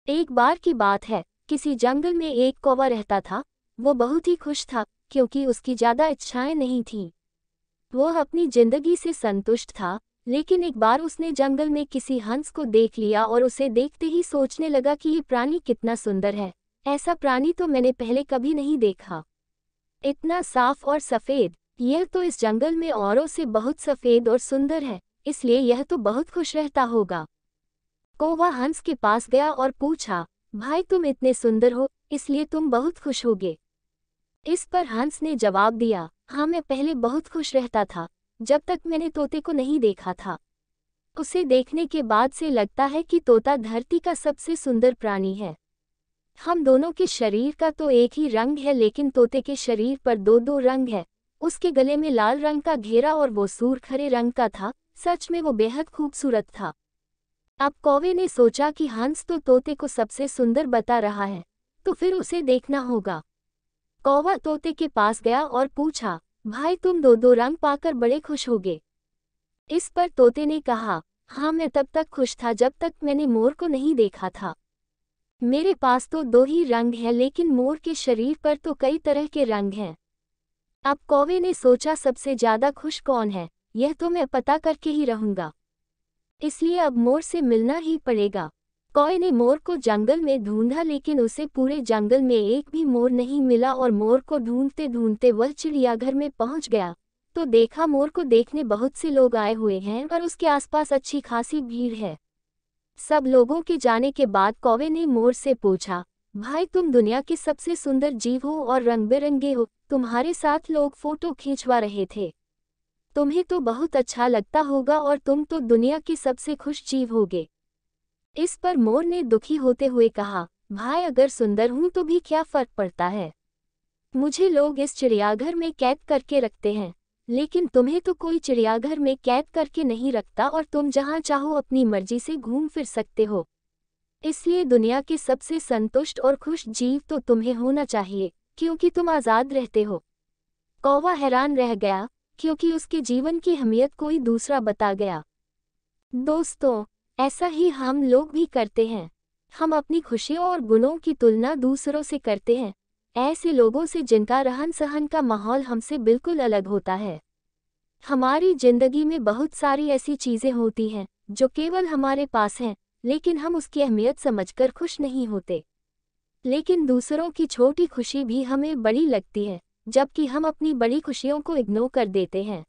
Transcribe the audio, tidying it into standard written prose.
एक बार की बात है, किसी जंगल में एक कौवा रहता था। वो बहुत ही खुश था क्योंकि उसकी ज्यादा इच्छाएं नहीं थीं। वो अपनी जिंदगी से संतुष्ट था। लेकिन एक बार उसने जंगल में किसी हंस को देख लिया और उसे देखते ही सोचने लगा कि ये प्राणी कितना सुंदर है। ऐसा प्राणी तो मैंने पहले कभी नहीं देखा। इतना साफ और सफेद। यह तो इस जंगल में औरों से बहुत सफेद और सुंदर है, इसलिए यह तो बहुत खुश रहता होगा। कौवा हंस के पास गया और पूछा, भाई तुम इतने सुंदर हो, इसलिए तुम बहुत खुश होगे। इस पर हंस ने जवाब दिया, हाँ मैं पहले बहुत खुश रहता था, जब तक मैंने तोते को नहीं देखा था। उसे देखने के बाद से लगता है कि तोता धरती का सबसे सुंदर प्राणी है। हम दोनों के शरीर का तो एक ही रंग है, लेकिन तोते के शरीर पर दो दो रंग है। उसके गले में लाल रंग का घेरा और वो सूरखरे रंग का था। सच में वो बेहद खूबसूरत था। अब कौवे ने सोचा कि हंस तो तोते को सबसे सुंदर बता रहा है, तो फिर उसे देखना होगा। कौवा तोते के पास गया और पूछा, भाई तुम दो दो रंग पाकर बड़े खुश होगे। इस पर तोते ने कहा, हाँ मैं तब तक खुश था जब तक मैंने मोर को नहीं देखा था। मेरे पास तो दो ही रंग हैं, लेकिन मोर के शरीर पर तो कई तरह के रंग हैं। अब कौवे ने सोचा सबसे ज्यादा खुश कौन है, यह तो मैं पता करके ही रहूंगा। इसलिए अब मोर से मिलना ही पड़ेगा। कौवे ने मोर को जंगल में ढूंढा, लेकिन उसे पूरे जंगल में एक भी मोर नहीं मिला और मोर को ढूंढते ढूंढते वह चिड़ियाघर में पहुंच गया तो देखा मोर को देखने बहुत से लोग आए हुए हैं और उसके आसपास अच्छी खासी भीड़ है। सब लोगों के जाने के बाद कौवे ने मोर से पूछा, भाई तुम दुनिया के सबसे सुंदर जीव हो और रंग बिरंगे हो, तुम्हारे साथ लोग फोटो खींचवा रहे थे। तुम्हें तो बहुत अच्छा लगता होगा और तुम तो दुनिया के सबसे खुश जीव होगे। इस पर मोर ने दुखी होते हुए कहा, भाई अगर सुंदर हूं तो भी क्या फर्क पड़ता है। मुझे लोग इस चिड़ियाघर में कैद करके रखते हैं, लेकिन तुम्हें तो कोई चिड़ियाघर में कैद करके नहीं रखता और तुम जहां चाहो अपनी मर्जी से घूम फिर सकते हो। इसलिए दुनिया के सबसे संतुष्ट और खुश जीव तो तुम्हें होना चाहिए, क्योंकि तुम आज़ाद रहते हो। कौवा हैरान रह गया, क्योंकि उसके जीवन की अहमियत कोई दूसरा बता गया। दोस्तों, ऐसा ही हम लोग भी करते हैं। हम अपनी खुशियों और गुणों की तुलना दूसरों से करते हैं, ऐसे लोगों से जिनका रहन सहन का माहौल हमसे बिल्कुल अलग होता है। हमारी जिंदगी में बहुत सारी ऐसी चीजें होती हैं जो केवल हमारे पास हैं, लेकिन हम उसकी अहमियत समझकर खुश नहीं होते। लेकिन दूसरों की छोटी खुशी भी हमें बड़ी लगती है, जबकि हम अपनी बड़ी खुशियों को इग्नोर कर देते हैं।